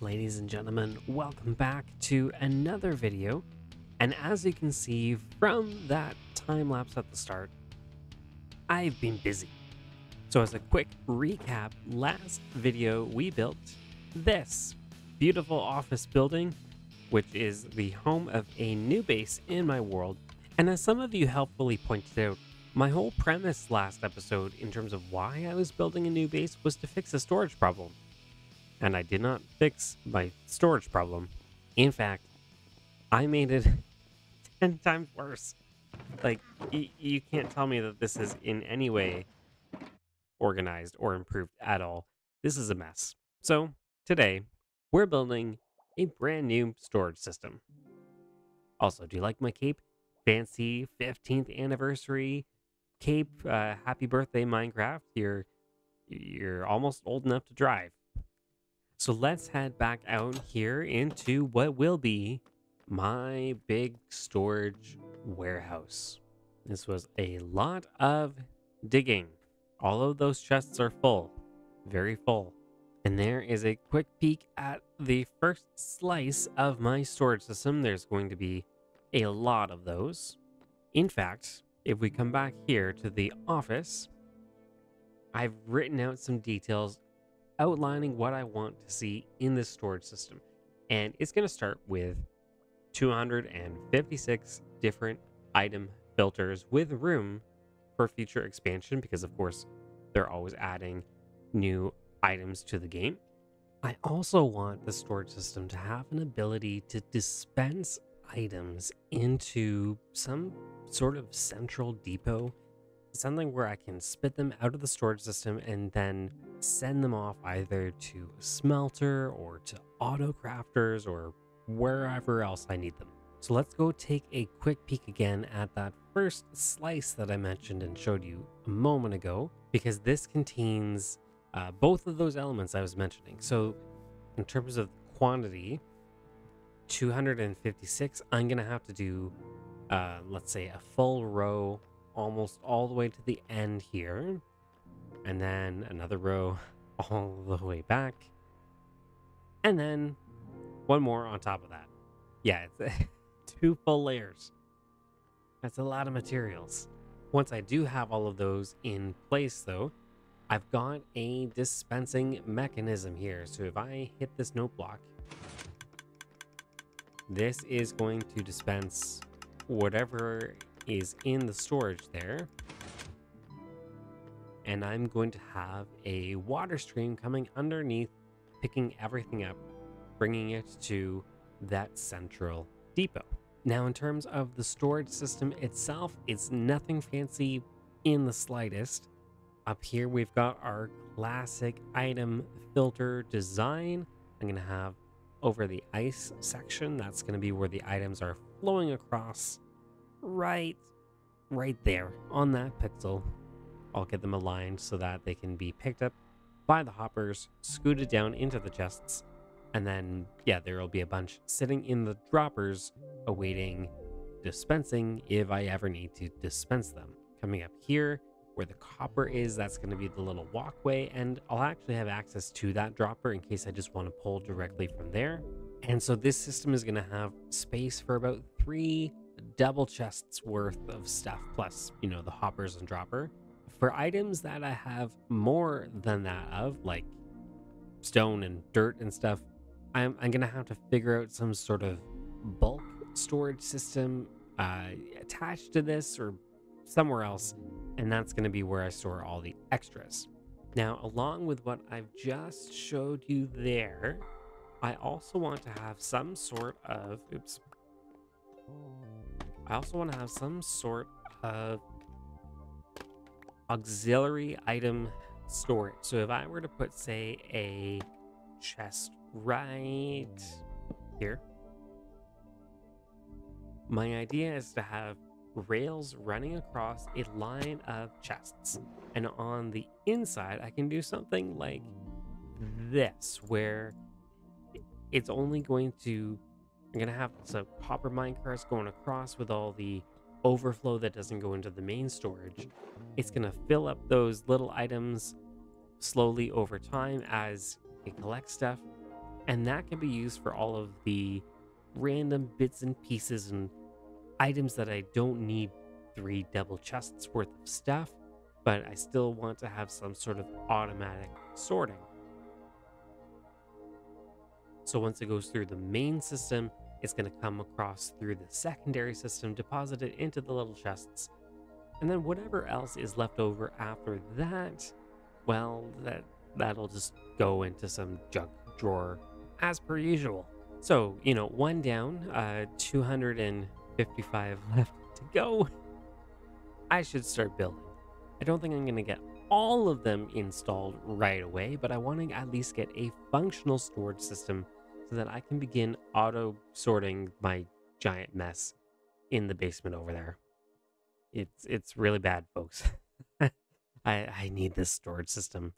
ladies and gentlemen? Welcome back to another video. And as you can see from that time lapse at the start, I've been busy. So as a quick recap, last video we built this beautiful office building, which is the home of a new base in my world. And as some of you helpfully pointed out, my whole premise last episode in terms of why I was building a new base was to fix a storage problem. And I did not fix my storage problem. In fact, I made it 10 times worse. Like, you can't tell me that this is in any way organized or improved at all. This is a mess. So, today, we're building a brand new storage system. Also, do you like my cape? Fancy 15th anniversary cape. Happy birthday, Minecraft. You're almost old enough to drive. So let's head back out here into what will be my big storage warehouse. This was a lot of digging. All of those chests are full, very full. And there is a quick peek at the first slice of my storage system. There's going to be a lot of those. In fact, if we come back here to the office, I've written out some details outlining what I want to see in this storage system. And it's going to start with 256 different item filters with room for future expansion, because of course they're always adding new items to the game. I also want the storage system to have an ability to dispense items into some sort of central depot, something where I can spit them out of the storage system and then send them off either to a smelter or to auto crafters or wherever else I need them. So let's go take a quick peek again at that first slice that I mentioned and showed you a moment ago, because this contains both of those elements I was mentioning. So in terms of quantity, 256, I'm gonna have to do let's say a full row almost all the way to the end here, and then another row all the way back, and then one more on top of that. Yeah, it's 2 full layers. That's a lot of materials. Once I do have all of those in place though, I've got a dispensing mechanism here. So if I hit this note block, this is going to dispense whatever is in the storage there. And I'm going to have a water stream coming underneath, picking everything up, bringing it to that central depot. Now, in terms of the storage system itself, it's nothing fancy in the slightest. Up here, we've got our classic item filter design. I'm going to have over the ice section, that's going to be where the items are flowing across right there on that pixel. I'll get them aligned so that they can be picked up by the hoppers, scooted down into the chests, and then, yeah, there will be a bunch sitting in the droppers awaiting dispensing if I ever need to dispense them. Coming up here where the copper is, that's going to be the little walkway, and I'll actually have access to that dropper in case I just want to pull directly from there. And so this system is going to have space for about 3 double chests worth of stuff, plus, you know, the hoppers and dropper. For items that I have more than that of, like stone and dirt and stuff, I'm going to have to figure out some sort of bulk storage system attached to this or somewhere else, and that's going to be where I store all the extras. Now, along with what I've just showed you there, I also want to have some sort of auxiliary item storage. So if I were to put, say, a chest right here, my idea is to have rails running across a line of chests, and on the inside I can do something like this, where it's only going to, I'm gonna have some copper minecarts going across with all the overflow that doesn't go into the main storage. It's gonna fill up those little items slowly over time as it collects stuff, And that can be used for all of the random bits and pieces and items that I don't need 3 double chests worth of stuff, but I still want to have some sort of automatic sorting. So once it goes through the main system, it's going to come across through the secondary system, deposit it into the little chests, and then whatever else is left over after that, well, that'll just go into some junk drawer as per usual. So, one down, 255 left to go. I should start building. I don't think I'm going to get all of them installed right away, but I want to at least get a functional storage system so that I can begin auto sorting my giant mess in the basement over there. It's really bad, folks. I need this storage system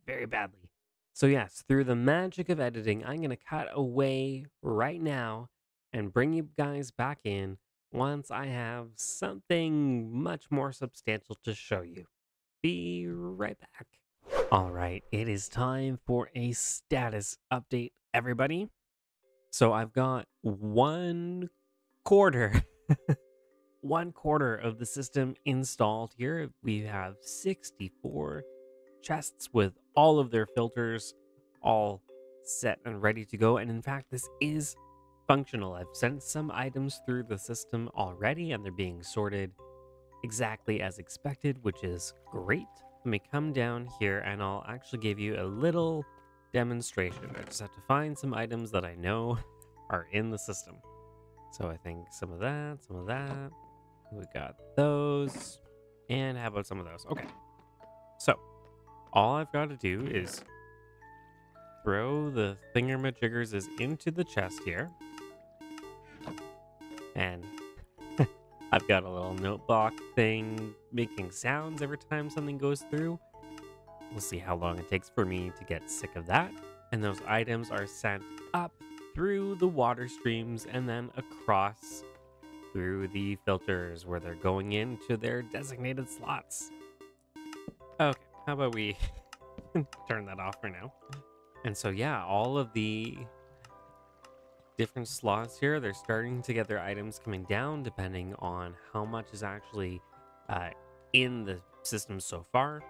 very badly. So yes, through the magic of editing, I'm going to cut away right now and bring you guys back in once I have something much more substantial to show you. Be right back. All right, it is time for a status update, everybody. So I've got 1/4 1/4 of the system installed here. We have 64 chests with all of their filters all set and ready to go. And in fact, this is functional. I've sent some items through the system already and they're being sorted exactly as expected, which is great. Let me come down here and I'll actually give you a little demonstration. I just have to find some items that I know are in the system. So I think some of that. We got those. And how about some of those? Okay. So all I've got to do is throw the thingamajiggers into the chest here. And I've got a little note block thing making sounds every time something goes through. We'll see how long it takes for me to get sick of that. And those items are sent up through the water streams and then across through the filters where they're going into their designated slots. Okay, how about we turn that off for now? And so yeah, all of the different slots here, they're starting to get their items coming down depending on how much is actually in the system so far.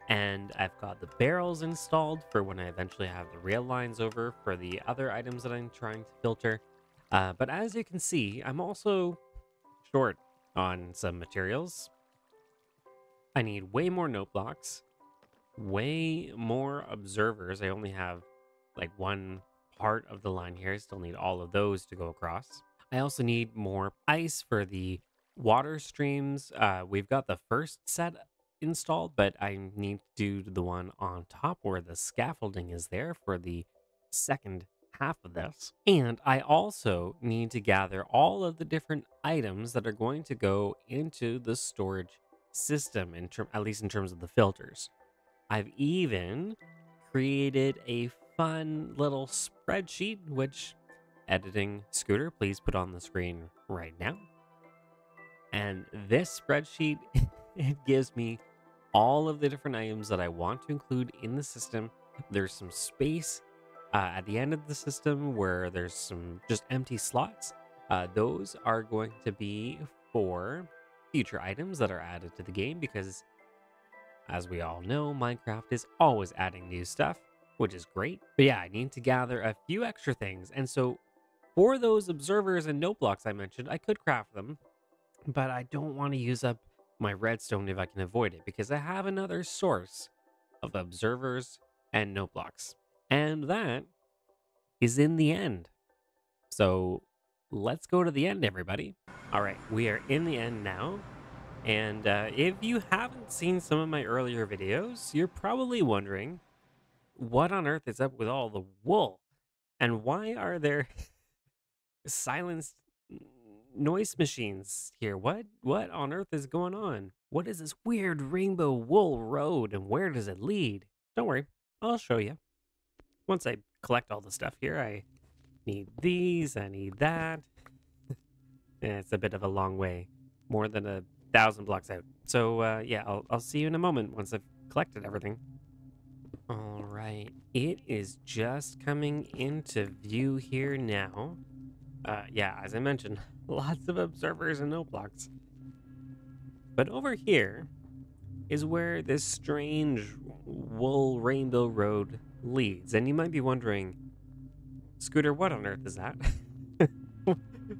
And I've got the barrels installed for when I eventually have the rail lines over for the other items that I'm trying to filter. But as you can see, I'm also short on some materials. I need way more note blocks, way more observers. I only have like one part of the line here. I still need all of those to go across. I also need more ice for the water streams. We've got the first set installed, but I need to do the one on top where the scaffolding is there for the second half of this. And I also need to gather all of the different items that are going to go into the storage system, at least in terms of the filters. I've even created a fun little spreadsheet, which editing Scooter, please put on the screen right now. And this spreadsheet, it gives me all of the different items that I want to include in the system. There's some space at the end of the system where there's some just empty slots. Those are going to be for future items that are added to the game because, as we all know, Minecraft is always adding new stuff, which is great. But yeah, I need to gather a few extra things. And so for those observers and note blocks I mentioned, I could craft them, but I don't want to use up my redstone if I can avoid it because I have another source of observers and note blocks. And that is in the end. So let's go to the end, everybody. All right, we are in the end now. And if you haven't seen some of my earlier videos, you're probably wondering, what on earth is up with all the wool? And why are there silenced noise machines here? What on earth is going on? What is this weird rainbow wool road and where does it lead? Don't worry, I'll show you. Once I collect all the stuff here, I need these, I need that. It's a bit of a long way, more than 1,000 blocks out. So yeah, I'll see you in a moment once I've collected everything. All right, it is just coming into view here now. Yeah, as I mentioned, lots of observers and note blocks. But over here is where this strange wool rainbow road leads. And you might be wondering, Scooter, what on earth is that?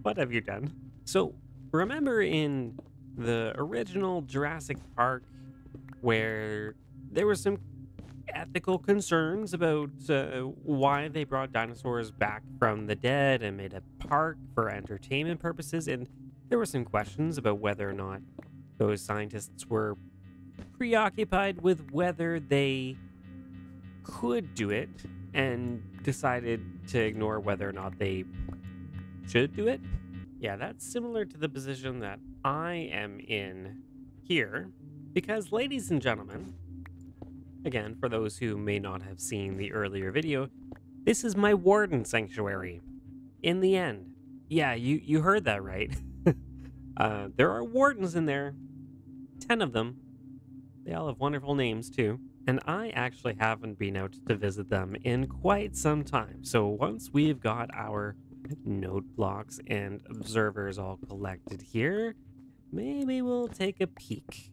What have you done? So, remember in the original Jurassic Park where there were some ethical concerns about why they brought dinosaurs back from the dead and made a park for entertainment purposes, and there were some questions about whether or not those scientists were preoccupied with whether they could do it and decided to ignore whether or not they should do it. Yeah, that's similar to the position that I am in here, because, ladies and gentlemen, again, for those who may not have seen the earlier video, this is my Warden Sanctuary. In the end. Yeah, you heard that right. There are wardens in there. 10 of them. They all have wonderful names too. And I actually haven't been out to visit them in quite some time. So once we've got our note blocks and observers all collected here, maybe we'll take a peek.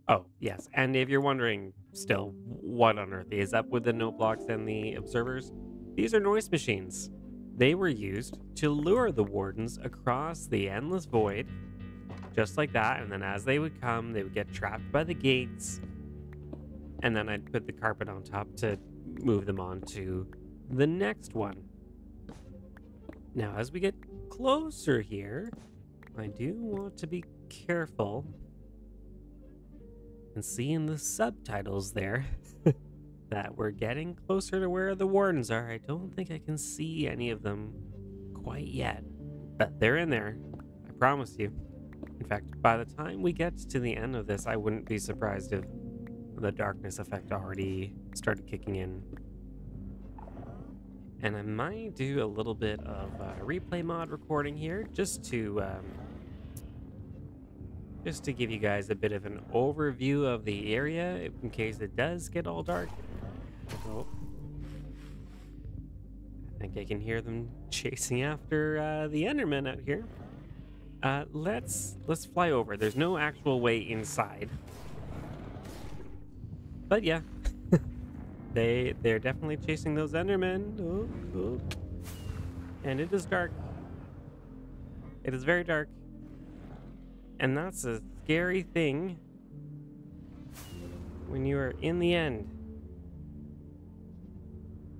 Oh, yes. And if you're wondering still, what on earth is up with the note blocks and the observers? These are noise machines. They were used to lure the wardens across the endless void, just like that. And then as they would come, they would get trapped by the gates. And then I'd put the carpet on top to move them on to the next one. Now, as we get closer here, I do want to be careful and see in the subtitles there that we're getting closer to where the wardens are. I don't think I can see any of them quite yet, but they're in there. I promise you. In fact, by the time we get to the end of this, I wouldn't be surprised if the darkness effect already started kicking in. And I might do a little bit of replay mod recording here just to give you guys a bit of an overview of the area in case it does get all dark. Oh, I think I can hear them chasing after the Enderman out here. Let's fly over. There's no actual way inside, but yeah, they're definitely chasing those Endermen. Oh. And it is dark. It is very dark. And that's a scary thing when you are in the end.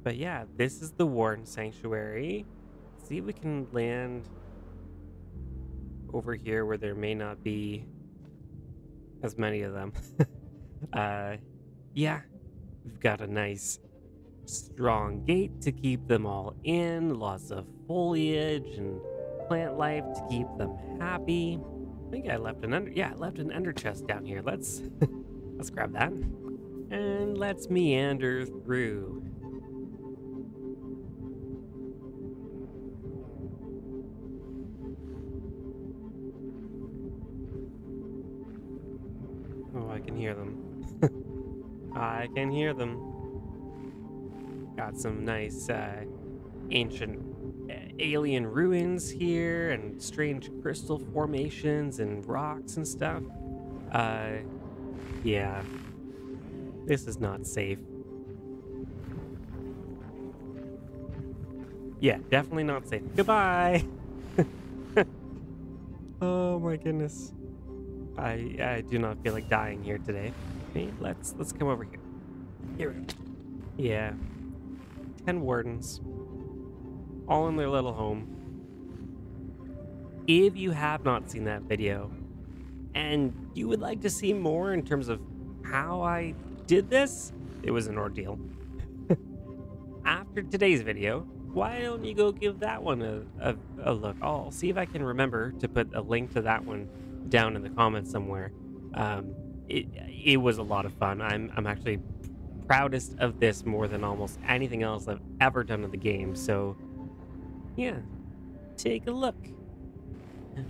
But yeah, this is the Warden Sanctuary. Let's see if we can land over here where there may not be as many of them. Yeah, we've got a nice strong gate to keep them all in. Lots of foliage and plant life to keep them happy. I think I left an ender chest down here. Let's grab that and let's meander through. Oh, I can hear them. I can hear them. Got some nice ancient alien ruins here and strange crystal formations and rocks and stuff. Yeah, this is not safe. Yeah, definitely not safe. Goodbye. Oh my goodness. I do not feel like dying here today. Okay, let's come over here. Here we go. Yeah. 10 wardens. All in their little home. If you have not seen that video and you would like to see more in terms of how I did this, it was an ordeal. After today's video, why don't you go give that one a look? I'll see if I can remember to put a link to that one down in the comments somewhere. It was a lot of fun. I'm actually proudest of this more than almost anything else I've ever done in the game. So yeah, take a look.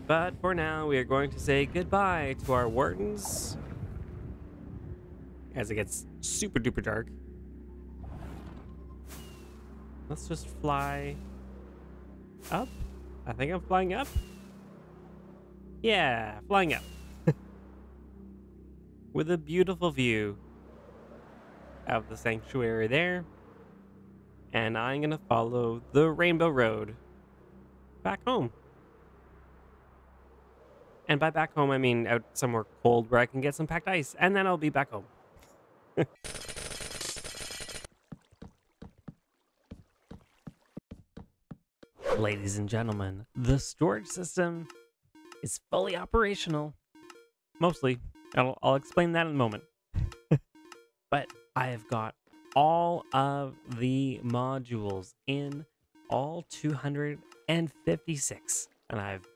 But for now, we are going to say goodbye to our wardens as it gets super duper dark. Let's just fly up. I think I'm flying up. Yeah, flying up. With a beautiful view of the sanctuary there. And I'm gonna follow the Rainbow Road back home. And by back home, I mean out somewhere cold where I can get some packed ice, and then I'll be back home. Ladies and gentlemen, the storage system is fully operational. Mostly. I'll explain that in a moment. But I have got all of the modules in, all 256. And I've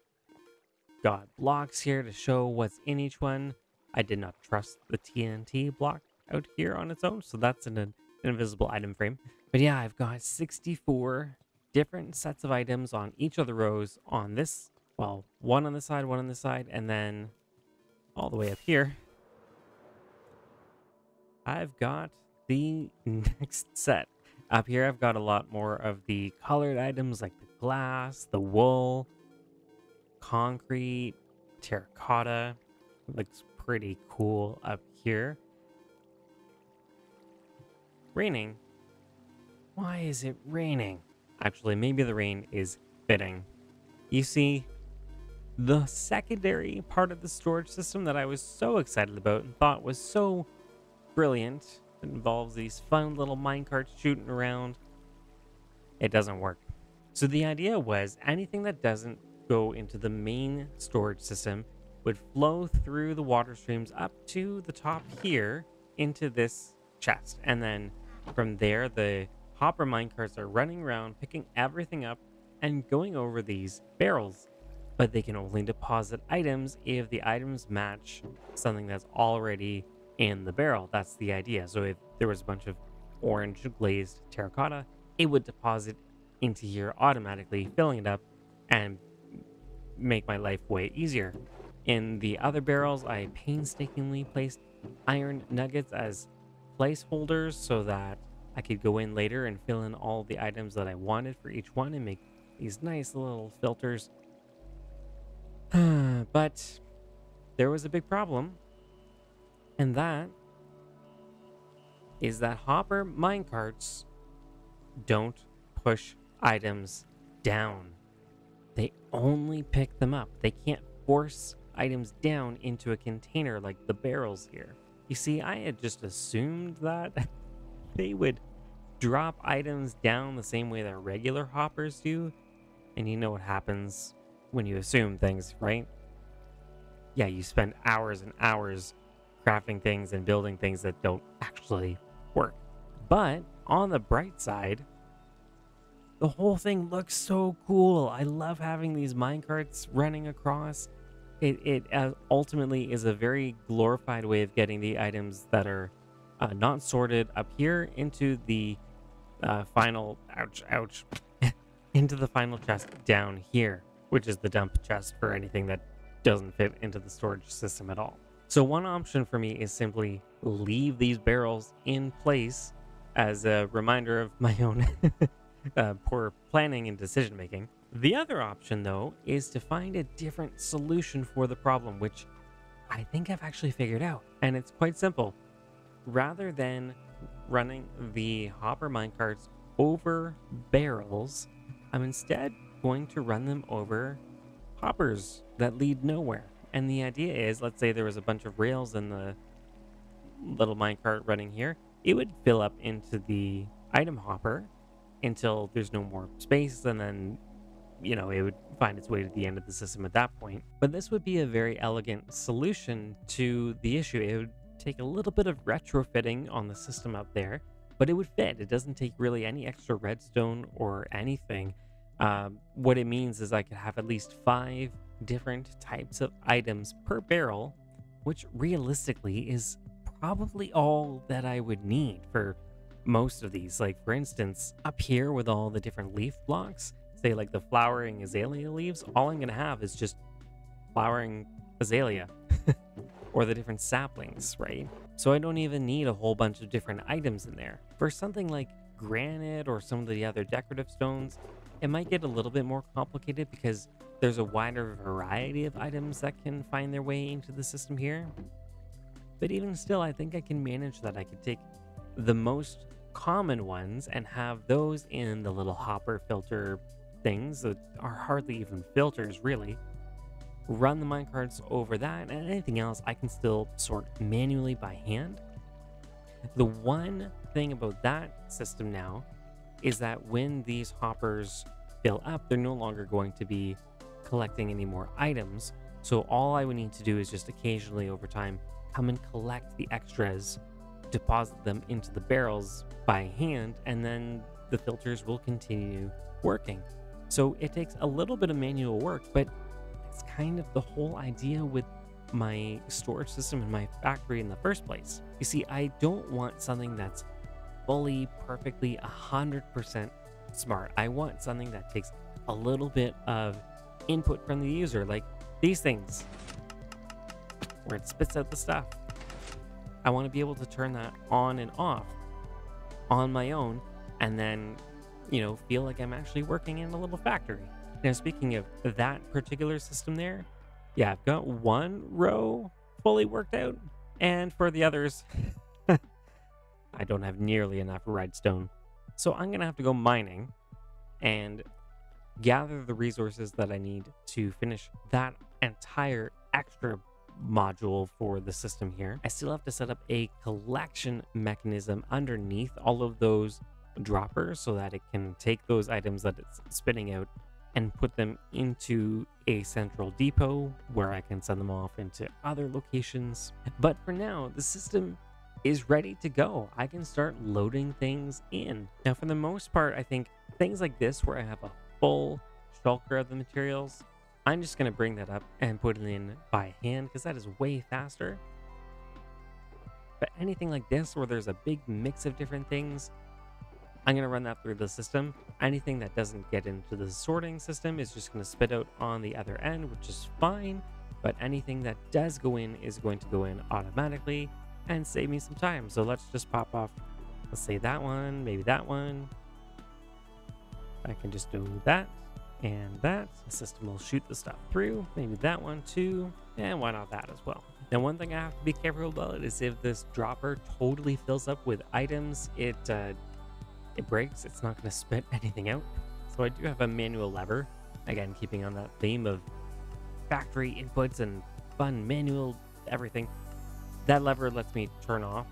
got blocks here to show what's in each one. I did not trust the TNT block out here on its own, so that's an invisible item frame. But yeah, I've got 64 different sets of items on each of the rows on this. Well, one on this side, and then all the way up here, I've got the next set. Up here, I've got a lot more of the colored items like the glass, the wool, concrete, terracotta. Looks pretty cool up here. Raining. Why is it raining? Actually, maybe the rain is fitting. You see, the secondary part of the storage system that I was so excited about and thought was so brilliant, it involves these fun little minecarts shooting around. It doesn't work. So the idea was anything that doesn't go into the main storage system would flow through the water streams up to the top here into this chest. And then from there, the hopper minecarts are running around, picking everything up and going over these barrels. But they can only deposit items if the items match something that's already in the barrel. That's the idea. So if there was a bunch of orange glazed terracotta, it would deposit into here automatically, filling it up and make my life way easier. In the other barrels, I painstakingly placed iron nuggets as placeholders so that I could go in later and fill in all the items that I wanted for each one and make these nice little filters. But there was a big problem, and that is that hopper minecarts don't push items down. They only pick them up. They can't force items down into a container like the barrels here. You see, I had just assumed that they would drop items down the same way that regular hoppers do. And you know what happens when you assume things, right? Yeah, you spend hours and hours crafting things and building things that don't actually work. But on the bright side, the whole thing looks so cool. I love having these minecarts running across. It ultimately is a very glorified way of getting the items that are not sorted up here into the final, ouch, into the final chest down here, which is the dump chest for anything that doesn't fit into the storage system at all. So one option for me is simply leave these barrels in place as a reminder of my own poor planning and decision making. The other option, though, is to find a different solution for the problem, which I think I've actually figured out. And it's quite simple. Rather than running the hopper minecarts over barrels, I'm instead going to run them over hoppers that lead nowhere. And the idea is, let's say there was a bunch of rails in the little minecart running here. It would fill up into the item hopper until there's no more space, and then, you know, it would find its way to the end of the system at that point. But this would be a very elegant solution to the issue. It would take a little bit of retrofitting on the system up there, but it would fit. It doesn't take really any extra redstone or anything. What it means is I could have at least 5 different types of items per barrel, which realistically is probably all that I would need for most of these. Like, for instance, up here with all the different leaf blocks, say like the flowering azalea leaves, all I'm going to have is just flowering azalea or the different saplings, right? So I don't even need a whole bunch of different items in there. For something like granite or some of the other decorative stones, it might get a little bit more complicated because there's a wider variety of items that can find their way into the system here. But even still, I think I can manage that. I could take the most common ones and have those in the little hopper filter things that are hardly even filters, really. Run the minecarts over that, and anything else I can still sort manually by hand. The one thing about that system now is that when these hoppers fill up, they're no longer going to be collecting any more items. So all I would need to do is just occasionally over time come and collect the extras, deposit them into the barrels by hand, and then the filters will continue working. So it takes a little bit of manual work, but it's kind of the whole idea with my storage system in my factory in the first place. You see, I don't want something that's fully, perfectly, 100% smart. I want something that takes a little bit of input from the user, like these things, where it spits out the stuff. I want to be able to turn that on and off on my own, and then, feel like I'm actually working in a little factory. Now, speaking of that particular system there, yeah, I've got one row fully worked out, and for the others, I don't have nearly enough redstone. So I'm going to have to go mining and gather the resources that I need to finish that entire extra module for the system here. I still have to set up a collection mechanism underneath all of those droppers so that it can take those items that it's spitting out and put them into a central depot where I can send them off into other locations. But for now, the system is ready to go. I can start loading things in. Now, for the most part, I think things like this where I have a full shulker of the materials, I'm just going to bring that up and put it in by hand because that is way faster. But anything like this where there's a big mix of different things, I'm going to run that through the system. Anything that doesn't get into the sorting system is just going to spit out on the other end, which is fine. But anything that does go in is going to go in automatically and save me some time. So let's just pop off, let's say that one, maybe that one. I can just do that and that. The system will shoot the stuff through. Maybe that one too. And why not that as well? Now, one thing I have to be careful about is if this dropper totally fills up with items, it breaks. It's not going to spit anything out. So I do have a manual lever. Again, keeping on that theme of factory inputs and fun manual everything. That lever lets me turn off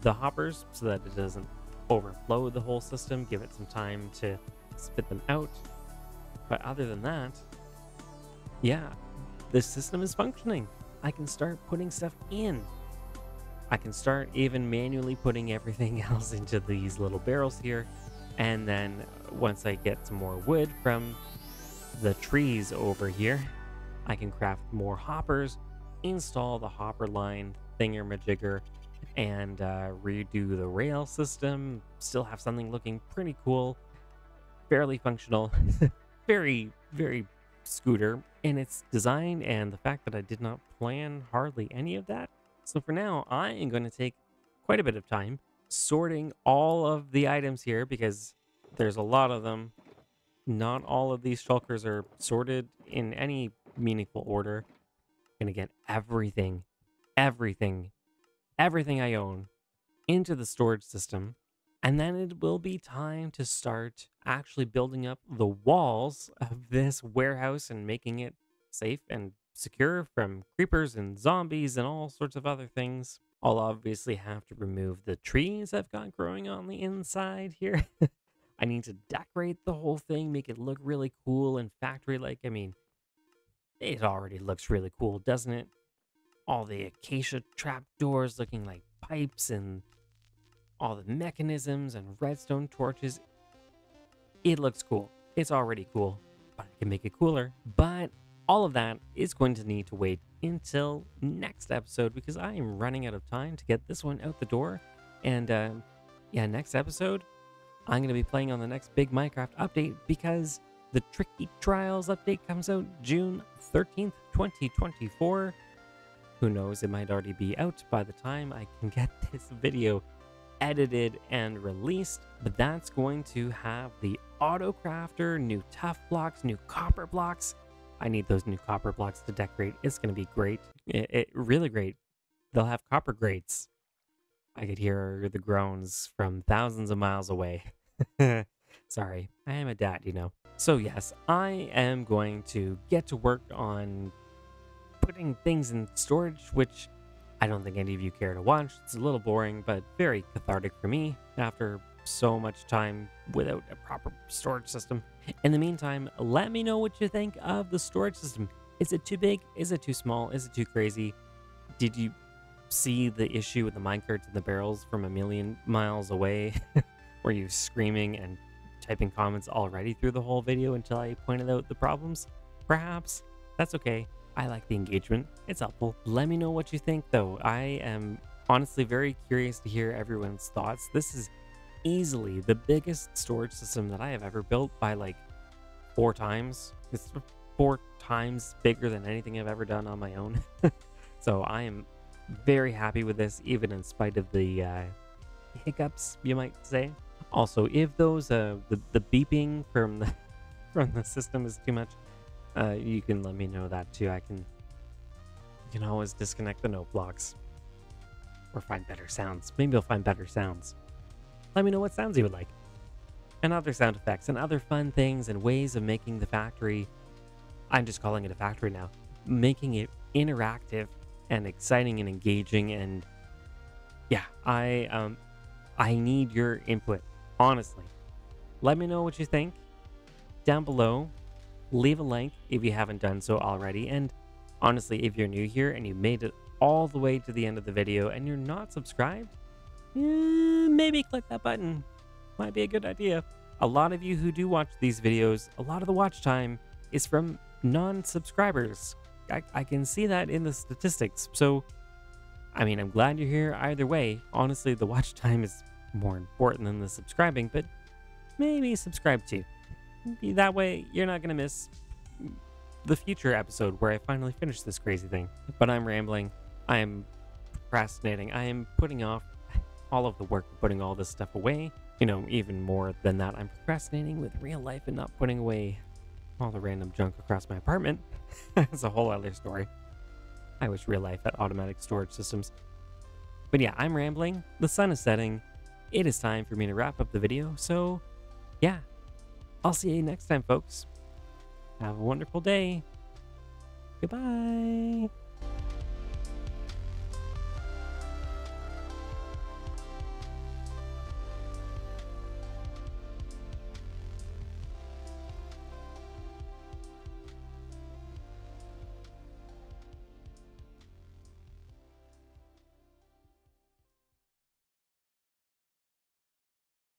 the hoppers so that it doesn't overflow the whole system, give it some time to spit them out. But other than that, yeah, this system is functioning. I can start putting stuff in. I can start even manually putting everything else into these little barrels here. And then once I get some more wood from the trees over here, I can craft more hoppers, install the hopper line thingamajigger, and redo the rail system. Still have something looking pretty cool, fairly functional, very, very scooter in its design, and the fact that I did not plan hardly any of that. So for now, I am going to take quite a bit of time sorting all of the items here because there's a lot of them. Not all of these shulkers are sorted in any meaningful order. I'm going to get everything I own into the storage system. And then it will be time to start actually building up the walls of this warehouse and making it safe and secure from creepers and zombies and all sorts of other things. I'll obviously have to remove the trees I've got growing on the inside here. I need to decorate the whole thing, make it look really cool and factory-like. I mean, it already looks really cool, doesn't it? All the acacia trapdoors looking like pipes and all the mechanisms and redstone torches. It looks cool. It's already cool, but I can make it cooler. But all of that is going to need to wait until next episode because I am running out of time to get this one out the door. And yeah, next episode, I'm going to be playing on the next big Minecraft update because the Tricky Trials update comes out June 13th, 2024. Who knows, it might already be out by the time I can get this video edited and released, but that's going to have the auto crafter, new tough blocks, new copper blocks. I need those new copper blocks to decorate. It's going to be great. It really great. They'll have copper grates. I could hear the groans from thousands of miles away. Sorry, I am a dad, you know. So yes, I am going to get to work on putting things in storage, which I don't think any of you care to watch. It's a little boring, but very cathartic for me after so much time without a proper storage system. In the meantime, let me know what you think of the storage system. Is it too big? Is it too small? Is it too crazy? Did you see the issue with the minecarts and the barrels from a million miles away? Were you screaming and typing comments already through the whole video until I pointed out the problems? Perhaps. That's okay. I like the engagement. It's helpful. Let me know what you think, though. I am honestly very curious to hear everyone's thoughts. This is easily the biggest storage system that I have ever built by like 4 times. It's 4 times bigger than anything I've ever done on my own. So I am very happy with this, even in spite of the hiccups, you might say. Also, if those the beeping from the system is too much, you can let me know that too. You can always disconnect the note blocks or find better sounds. Maybe you'll find better sounds. Let me know what sounds you would like, and other sound effects and other fun things and ways of making the factory. I'm just calling it a factory now, making it interactive and exciting and engaging. And yeah, I need your input, honestly. Let me know what you think down below. Leave a like if you haven't done so already. And honestly, if you're new here and you made it all the way to the end of the video and you're not subscribed, maybe click that button. Might be a good idea. A lot of you who do watch these videos, a lot of the watch time is from non-subscribers. I can see that in the statistics. So, I mean, I'm glad you're here either way. Honestly, the watch time is more important than the subscribing, but maybe subscribe too. That way, you're not going to miss the future episode where I finally finish this crazy thing. But I'm rambling. I am procrastinating. I am putting off all of the work of putting all this stuff away. You know, even more than that, I'm procrastinating with real life and not putting away all the random junk across my apartment. That's a whole other story. I wish real life had automatic storage systems. But yeah, I'm rambling. The sun is setting. It is time for me to wrap up the video. So yeah, I'll see you next time, folks. Have a wonderful day. Goodbye.